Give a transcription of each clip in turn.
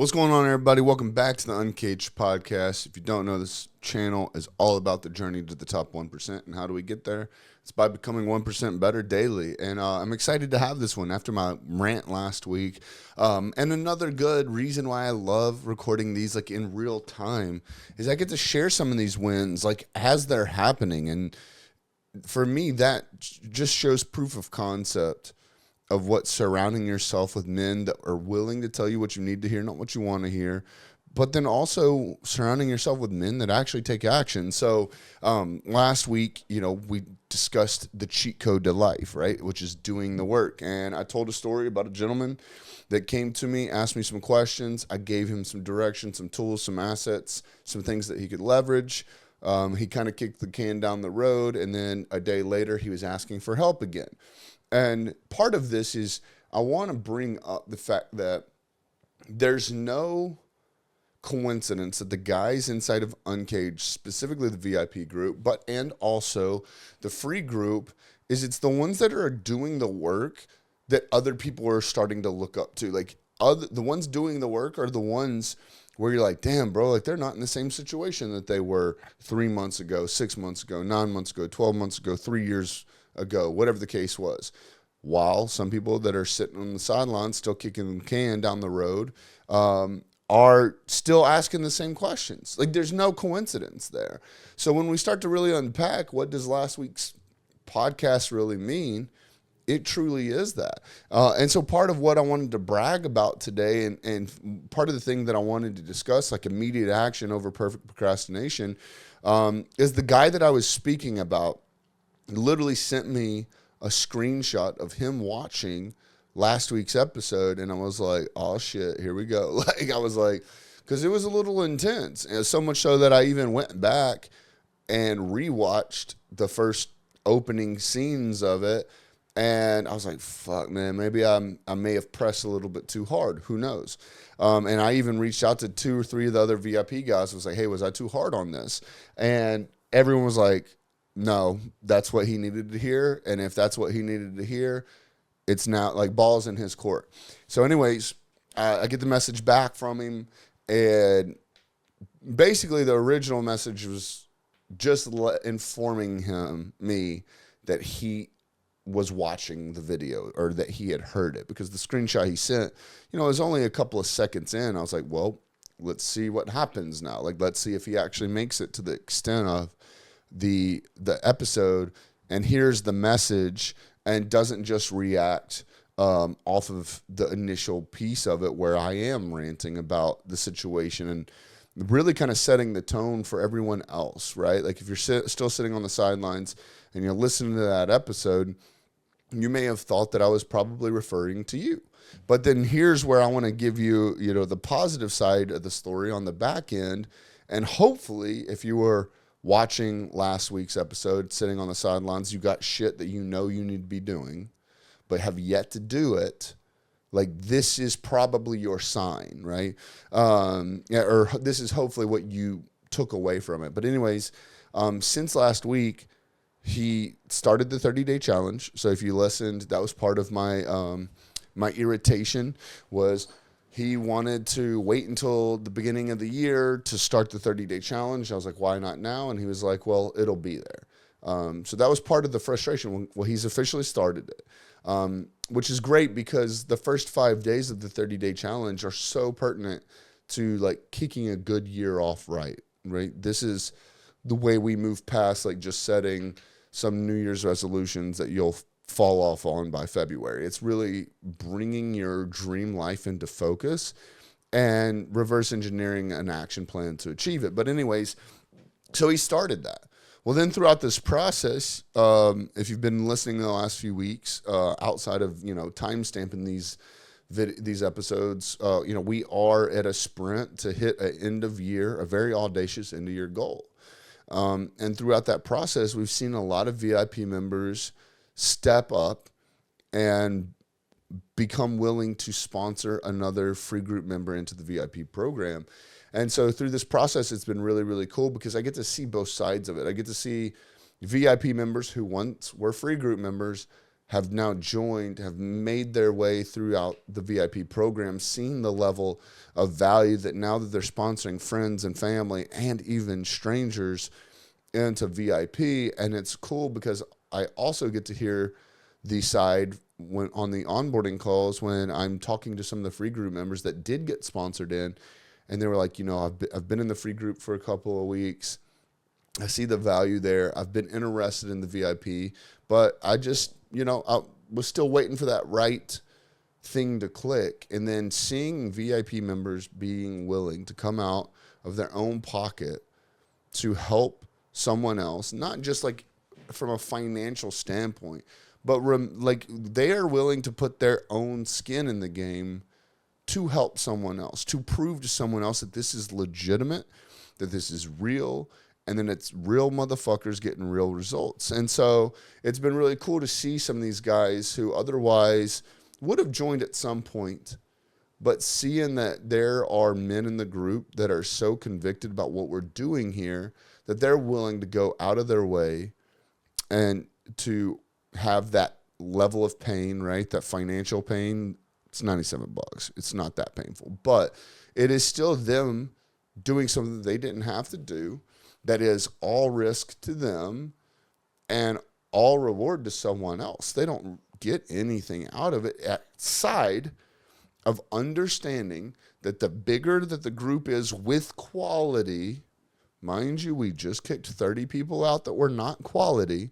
What's going on, everybody? Welcome back to the Uncaged podcast. If you don't know, this channel is all about the journey to the top 1%. And how do we get there? It's by becoming 1% better daily. And I'm excited to have this one after my rant last week. And another good reason why I love recording these like in real time is I get to share some of these wins like as they're happening. And for me, that just shows proof of concept of what surrounding yourself with men that are willing to tell you what you need to hear, not what you want to hear, but then also surrounding yourself with men that actually take action. So last week, we discussed the cheat code to life, right? Which is doing the work. And I told a story about a gentleman that came to me, asked me some questions. I gave him some direction, some tools, some assets, some things that he could leverage. He kind of kicked the can down the road. And then a day later, he was asking for help again. And part of this is I want to bring up the fact that there's no coincidence that the guys inside of Uncaged, specifically the VIP group, and also the free group, it's the ones that are doing the work that other people are starting to look up to. Like the ones doing the work are the ones where you're like, damn, bro, like they're not in the same situation that they were 3 months ago, 6 months ago, 9 months ago, 12 months ago, 3 years ago, whatever the case was. While some people that are sitting on the sidelines, still kicking the can down the road, are still asking the same questions. Like there's no coincidence there. So when we start to really unpack what does last week's podcast really mean, it truly is that. And so part of what I wanted to brag about today and part of the thing that I wanted to discuss, like immediate action over perfect procrastination, is the guy that I was speaking about literally sent me a screenshot of him watching last week's episode. And I was like, oh shit, here we go. Like I was like, cause it was a little intense. And so much so that I even went back and rewatched the first opening scenes of it. And I was like, fuck man, maybe I may have pressed a little bit too hard. Who knows? And I even reached out to 2 or 3 of the other VIP guys. I was like, hey, was I too hard on this? And everyone was like, no, that's what he needed to hear. And if that's what he needed to hear, it's now like balls in his court. So anyways, I get the message back from him. And basically the original message was just informing me that he was watching the video or that he had heard it, because the screenshot he sent, it was only a couple of seconds in. I was like, well, let's see what happens now. Like, let's see if he actually makes it to the extent of the episode and hears the message and doesn't just react off of the initial piece of it where I am ranting about the situation and really kind of setting the tone for everyone else, right? Like if you're still sitting on the sidelines and you're listening to that episode, you may have thought that I was probably referring to you. But then here's where I want to give you, the positive side of the story on the back end. And hopefully if you were watching last week's episode, sitting on the sidelines, you got shit that you need to be doing, but have yet to do it. Like this is probably your sign, right? Or this is hopefully what you took away from it. But anyways, since last week, he started the 30-day challenge. So if you listened, that was part of my my irritation was he wanted to wait until the beginning of the year to start the 30-day challenge. I was like, why not now? And he was like, well, it'll be there. So that was part of the frustration. Well, he's officially started it, which is great because the first 5 days of the 30-day challenge are so pertinent to like kicking a good year off right? This is the way we move past like just setting some New Year's resolutions that you'll fall off on by February. It's really bringing your dream life into focus and reverse engineering an action plan to achieve it. But anyways, so he started that. Well, then throughout this process, if you've been listening the last few weeks, outside of, time stamping these episodes, we are at a sprint to hit an end of year, a very audacious end of year goal. And throughout that process, we've seen a lot of VIP members step up and become willing to sponsor another free group member into the VIP program. And so through this process, it's been really, really cool because I get to see both sides of it. I get to see VIP members who once were free group members have now joined, have made their way throughout the VIP program, seen the level of value that now that they're sponsoring friends and family and even strangers into VIP. And it's cool because I also get to hear the side when on the onboarding calls when I'm talking to some of the free group members that did get sponsored in, and they were like, I've been in the free group for a couple of weeks. I see the value there. I've been interested in the VIP, but I just, I was still waiting for that right thing to click. And then seeing VIP members being willing to come out of their own pocket to help someone else, not just like from a financial standpoint, but like they are willing to put their own skin in the game to help someone else, to prove to someone else that this is legitimate, that this is real, and then it's real motherfuckers getting real results. And so it's been really cool to see some of these guys who otherwise would have joined at some point, but seeing that there are men in the group that are so convicted about what we're doing here that they're willing to go out of their way and to have that level of pain, right? That financial pain. It's $97. It's not that painful, but it is still them doing something that they didn't have to do. That is all risk to them and all reward to someone else. They don't get anything out of it outside of understanding that the bigger that the group is with quality, mind you, we just kicked 30 people out that were not quality.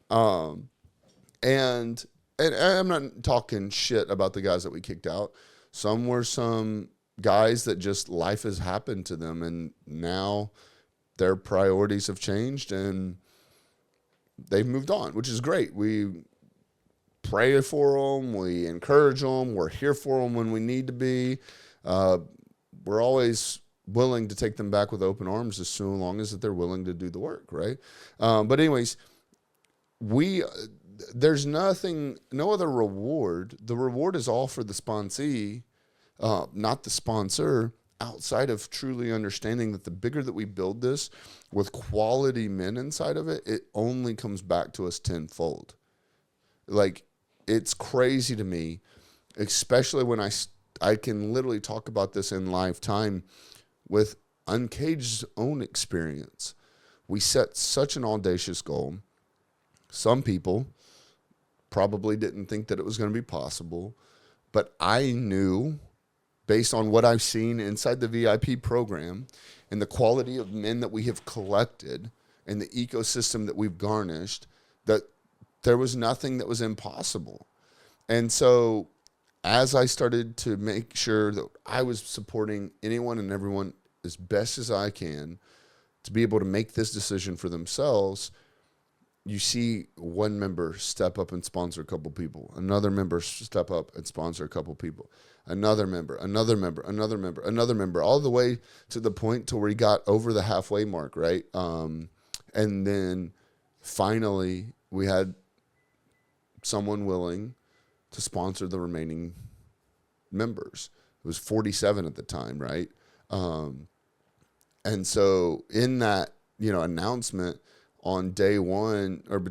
And I'm not talking shit about the guys that we kicked out. Some were some guys that just life has happened to them, and now their priorities have changed and they've moved on, which is great. We pray for them. We encourage them. We're here for them when we need to be. We're always willing to take them back with open arms as soon long as that they're willing to do the work, right? But anyways, there's no other reward. The reward is all for the sponsee, not the sponsor, outside of truly understanding that the bigger that we build this with quality men inside of it, it only comes back to us tenfold. Like, it's crazy to me, especially when I can literally talk about this in live time with Uncaged's own experience. We set such an audacious goal. Some people probably didn't think that it was going to be possible, but I knew, based on what I've seen inside the VIP program and the quality of men that we have collected and the ecosystem that we've garnished, that there was nothing that was impossible. And so as I started to make sure that I was supporting anyone and everyone as best as I can to be able to make this decision for themselves, you see one member step up and sponsor a couple people, another member step up and sponsor a couple people, another member, all the way to the point to where he got over the halfway mark, right? And then finally we had someone willing to sponsor the remaining members. It was 47 at the time, right? And so in that, announcement on day one, or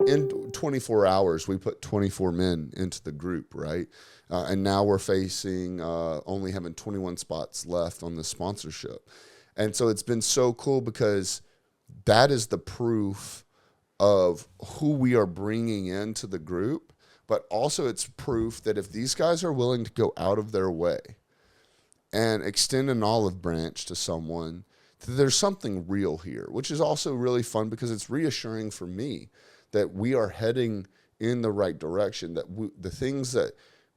in 24 hours, we put 24 men into the group, right? And now we're facing only having 21 spots left on the sponsorship. And so it's been so cool because that is the proof of who we are bringing into the group, but also it's proof that if these guys are willing to go out of their way and extend an olive branch to someone, that there's something real here, which is also really fun because it's reassuring for me that we are heading in the right direction, that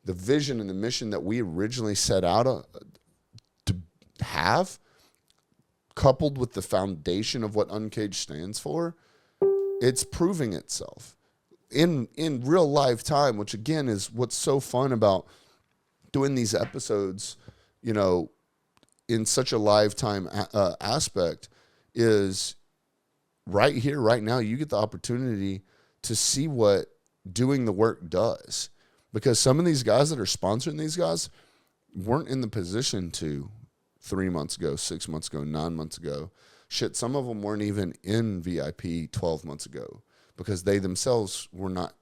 the vision and the mission that we originally set out to have, coupled with the foundation of what Uncaged stands for, it's proving itself in real life time, which again is what's so fun about doing these episodes, in such a lifetime aspect, is right here, right now, you get the opportunity to see what doing the work does. Because some of these guys that are sponsoring these guys weren't in the position to 3 months ago, 6 months ago, 9 months ago. Shit, some of them weren't even in VIP 12 months ago because they themselves were not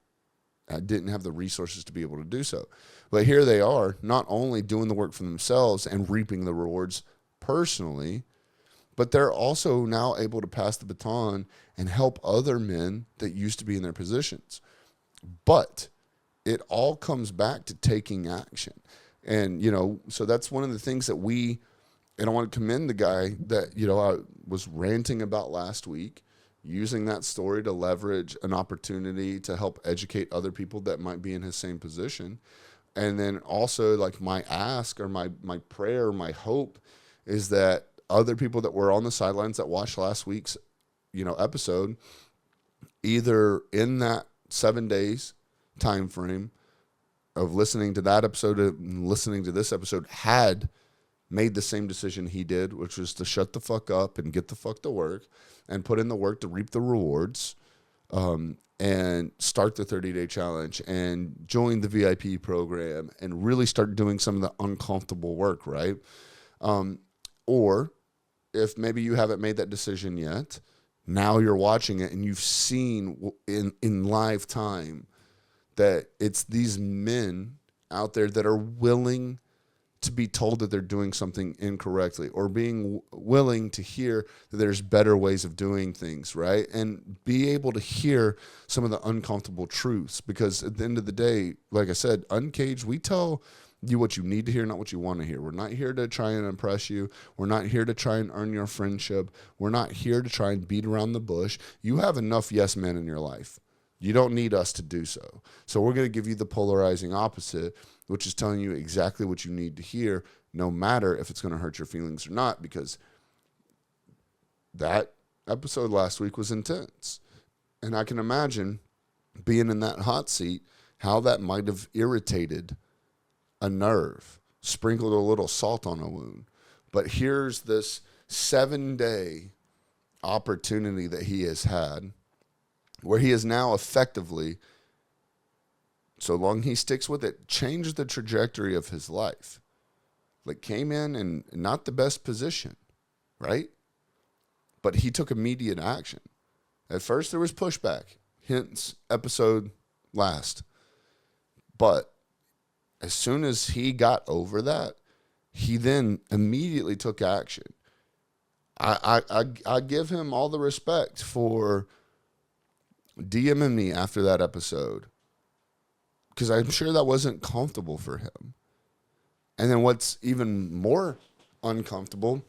didn't have the resources to be able to do so. But here they are, not only doing the work for themselves and reaping the rewards personally, but they're also now able to pass the baton and help other men that used to be in their positions. But it all comes back to taking action. And, so that's one of the things that and I want to commend the guy that, I was ranting about last week, using that story to leverage an opportunity to help educate other people that might be in his same position. And then also, like, my ask or my prayer, my hope is that other people that were on the sidelines that watched last week's, episode, either in that 7 days time frame of listening to that episode and listening to this episode, had made the same decision he did, which was to shut the fuck up and get the fuck to work and put in the work to reap the rewards, and start the 30-day challenge and join the VIP program and really start doing some of the uncomfortable work, right? Or if maybe you haven't made that decision yet, now you're watching it and you've seen in live time that it's these men out there that are willing to be told that they're doing something incorrectly, or being willing to hear that there's better ways of doing things, right? And be able to hear some of the uncomfortable truths, because at the end of the day, like I said, Uncaged, we tell you what you need to hear, not what you want to hear. We're not here to try and impress you. We're not here to try and earn your friendship. We're not here to try and beat around the bush. You have enough yes men in your life. You don't need us to do so. So we're going to give you the polarizing opposite, which is telling you exactly what you need to hear, no matter if it's going to hurt your feelings or not, because that episode last week was intense. And I can imagine being in that hot seat, how that might have irritated a nerve, sprinkled a little salt on a wound. But here's this 7-day opportunity that he has had, where he is now effectively, so long he sticks with it, changed the trajectory of his life. Like, came in not the best position, right? But he took immediate action. At first there was pushback, hence episode last. But as soon as he got over that, he then immediately took action. I give him all the respect for DMing me after that episode, because I'm sure that wasn't comfortable for him. And then what's even more uncomfortable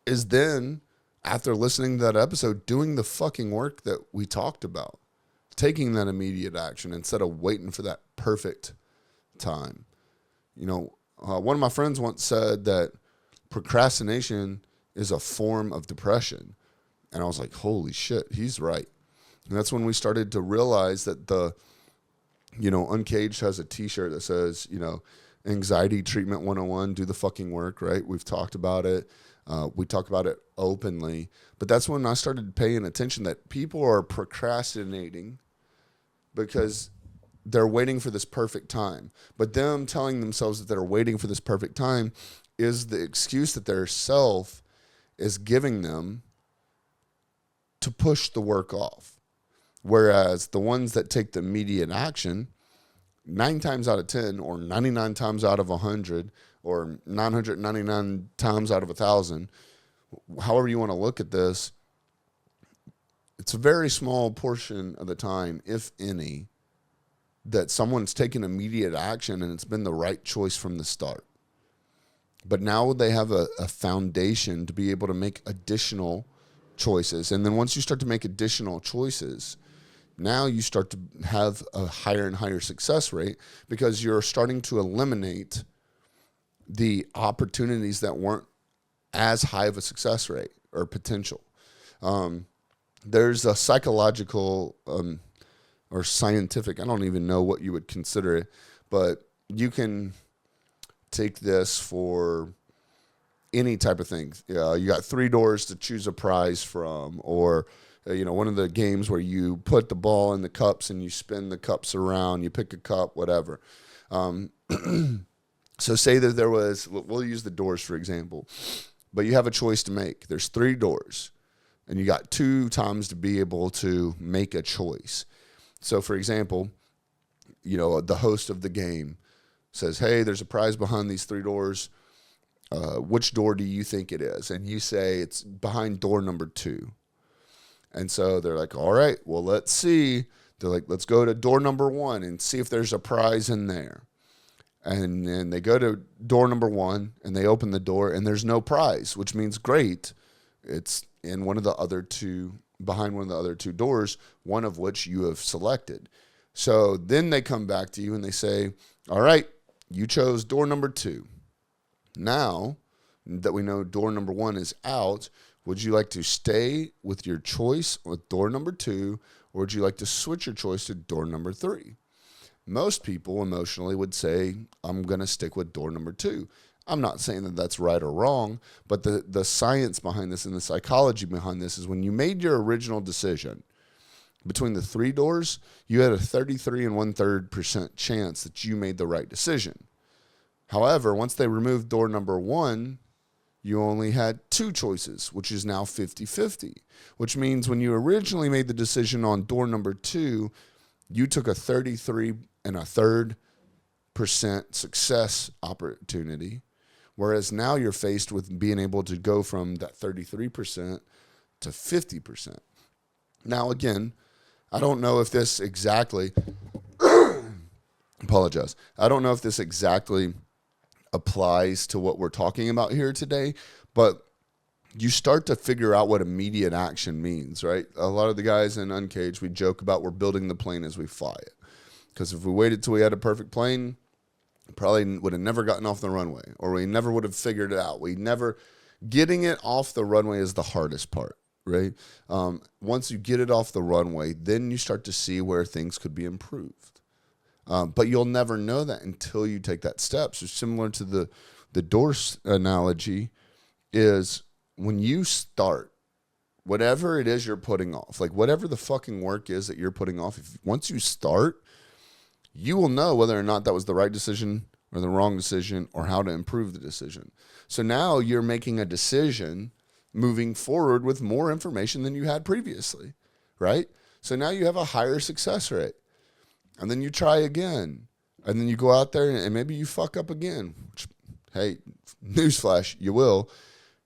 is then, after listening to that episode, doing the fucking work that we talked about, taking that immediate action instead of waiting for that perfect time. One of my friends once said that procrastination is a form of depression. And I was like, holy shit, he's right. And that's when we started to realize that Uncaged has a t-shirt that says, anxiety treatment 101, do the fucking work, right? We've talked about it. We talk about it openly. But that's when I started paying attention that people are procrastinating because they're waiting for this perfect time. But them telling themselves that they're waiting for this perfect time is the excuse that their self is giving them to push the work off. Whereas the ones that take the immediate action, 9 times out of 10, or 99 times out of 100, or 999 times out of 1,000, however you want to look at this, it's a very small portion of the time, if any, that someone's taken immediate action and it's been the right choice from the start. But now they have a foundation to be able to make additional choices. And then once you start to make additional choices, now you start to have a higher and higher success rate, because you're starting to eliminate the opportunities that weren't as high of a success rate or potential. There's a psychological or scientific, I don't even know what you would consider it, but you can take this for any type of thing. You got 3 doors to choose a prize from, or one of the games where you put the ball in the cups and you spin the cups around, you pick a cup, whatever. So say that there was, we'll use the doors for example, but you have a choice to make. There's 3 doors and you got 2 times to be able to make a choice. So for example, the host of the game says, hey, there's a prize behind these 3 doors. Which door do you think it is? And you say it's behind door number 2. And so they're like, all right, well, let's see. They're like, let's go to door number 1 and see if there's a prize in there. And then they go to door number 1 and they open the door and there's no prize, which means great. It's in one of the other 2, behind one of the other 2 doors, one of which you have selected. So then they come back to you and they say, all right, you chose door number 2. Now that we know door number 1 is out, would you like to stay with your choice with door number 2, or would you like to switch your choice to door number 3? Most people emotionally would say, I'm going to stick with door number 2. I'm not saying that that's right or wrong, but the science behind this and the psychology behind this is when you made your original decision between the 3 doors, you had a 33 1/3% chance that you made the right decision. However, once they removed door number 1, you only had 2 choices, which is now 50-50, which means when you originally made the decision on door number 2, you took a 33 1/3% success opportunity, whereas now you're faced with being able to go from that 33% to 50%. Now, again, I don't know if this exactly, apologize. I don't know if this exactly applies to what we're talking about here today, but you start to figure out what immediate action means, right? A lot of the guys in Uncaged, we joke about we're building the plane as we fly it. Because if we waited till we had a perfect plane, probably would have never gotten off the runway, or we never would have figured it out. Getting it off the runway is the hardest part, right? Once you get it off the runway, then you start to see where things could be improved. But you'll never know that until you take that step. So similar to the door analogy is when you start, whatever it is you're putting off, like whatever the fucking work is that you're putting off, once you start, you will know whether or not that was the right decision or the wrong decision or how to improve the decision. So now you're making a decision moving forward with more information than you had previously, right? So now you have a higher success rate. And then you try again. And then you go out there and maybe you fuck up again. Which, hey, newsflash, you will.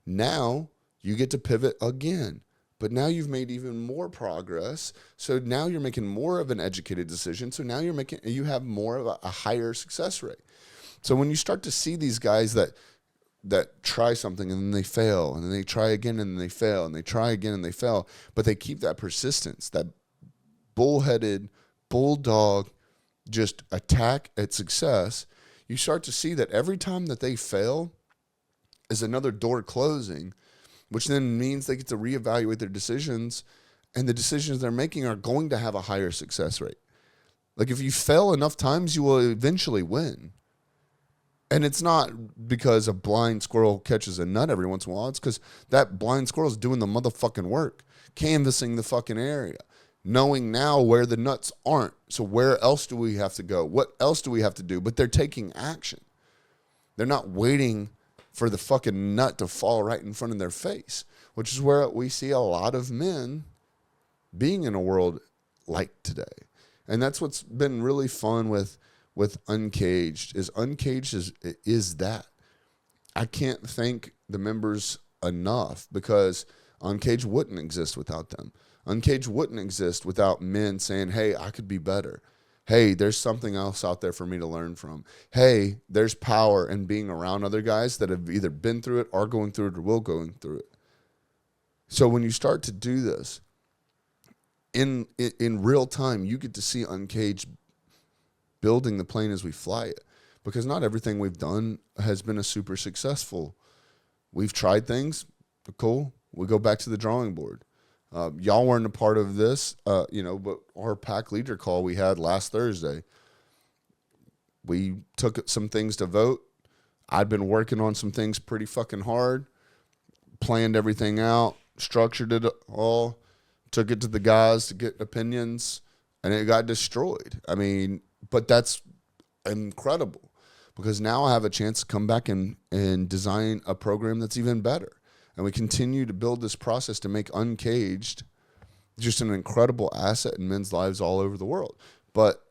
Now you get to pivot again. But now you've made even more progress. So now you're making more of an educated decision. So now you have more of a higher success rate. So when you start to see these guys that try something and then they fail, and then they try again and then they fail, and they try again and they fail, but they keep that persistence, that bullheaded, bulldog, just attack at success, you start to see that every time that they fail is another door closing, which then means they get to reevaluate their decisions, and the decisions they're making are going to have a higher success rate. Like if you fail enough times, you will eventually win. And it's not because a blind squirrel catches a nut every once in a while. It's because that blind squirrel is doing the motherfucking work, canvassing the fucking area, knowing now where the nuts aren't. So where else do we have to go? What else do we have to do? But they're taking action. They're not waiting for the fucking nut to fall right in front of their face, which is where we see a lot of men being in a world like today. And that's what's been really fun with Uncaged is that. I can't thank the members enough, because Uncaged wouldn't exist without them. Uncaged wouldn't exist without men saying, hey, I could be better. Hey, there's something else out there for me to learn from. Hey, there's power in being around other guys that have either been through it, are going through it, or will going through it. So when you start to do this, in real time, you get to see Uncaged building the plane as we fly it, because not everything we've done has been a super successful. We've tried things, cool. We go back to the drawing board. Y'all weren't a part of this, but our pack leader call we had last Thursday, we took some things to vote. I'd been working on some things pretty fucking hard, planned everything out, structured it all, took it to the guys to get opinions, and it got destroyed. I mean, but that's incredible, because now I have a chance to come back and design a program that's even better. And we continue to build this process to make Uncaged just an incredible asset in men's lives all over the world. But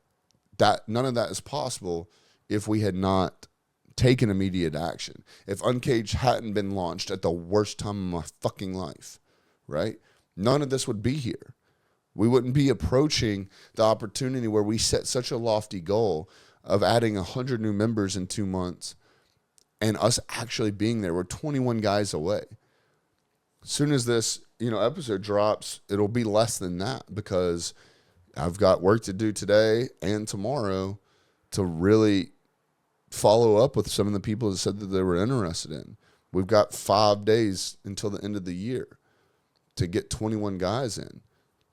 that none of that is possible if we had not taken immediate action. If Uncaged hadn't been launched at the worst time of my fucking life, right? None of this would be here. We wouldn't be approaching the opportunity where we set such a lofty goal of adding 100 new members in 2 months and us actually being there. We're 21 guys away. As soon as this, episode drops, it'll be less than that because I've got work to do today and tomorrow to really follow up with some of the people that said that they were interested in. We've got 5 days until the end of the year to get 21 guys in.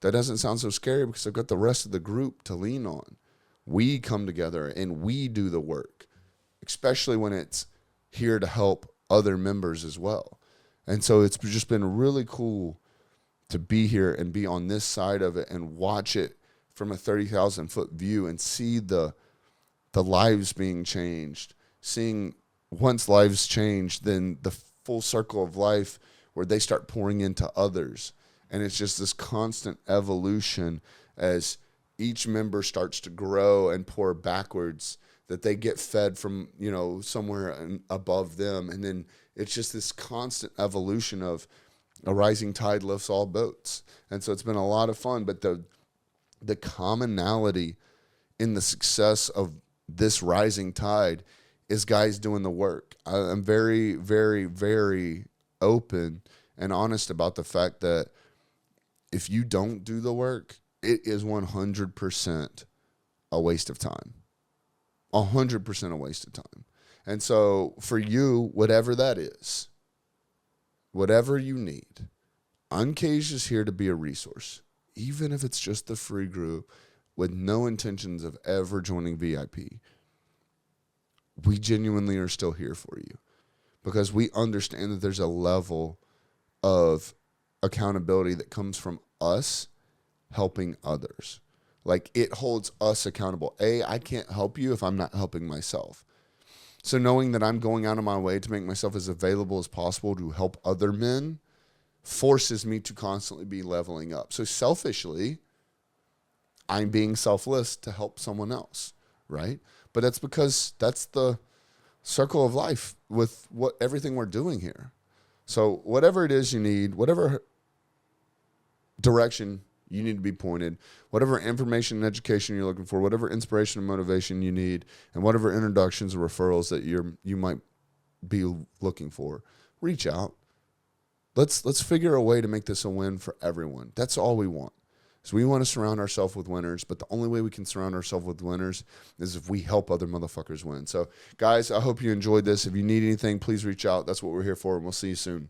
That doesn't sound so scary because I've got the rest of the group to lean on. We come together and we do the work, especially when it's here to help other members as well. And so it's just been really cool to be here and be on this side of it and watch it from a 30,000 foot view and see the lives being changed, seeing once lives change, then the full circle of life where they start pouring into others. And it's just this constant evolution as each member starts to grow and pour backwards, that they get fed from, somewhere above them. And then it's just this constant evolution of a rising tide lifts all boats. And so it's been a lot of fun, but the commonality in the success of this rising tide is guys doing the work. I'm very, very, very open and honest about the fact that if you don't do the work, it is 100% a waste of time. 100% a waste of time. And so for you, whatever that is, whatever you need, Uncaged is here to be a resource, even if it's just the free group with no intentions of ever joining VIP. We genuinely are still here for you because we understand that there's a level of accountability that comes from us helping others. Like, it holds us accountable. I can't help you if I'm not helping myself. So knowing that I'm going out of my way to make myself as available as possible to help other men forces me to constantly be leveling up. So selfishly, I'm being selfless to help someone else, right? But that's because that's the circle of life with everything we're doing here. So whatever it is you need, whatever direction you need to be pointed, whatever information and education you're looking for, whatever inspiration and motivation you need, and whatever introductions or referrals that you might be looking for, reach out. Let's figure a way to make this a win for everyone. That's all we want. So we want to surround ourselves with winners, but the only way we can surround ourselves with winners is if we help other motherfuckers win. So, guys, I hope you enjoyed this. If you need anything, please reach out. That's what we're here for, and we'll see you soon.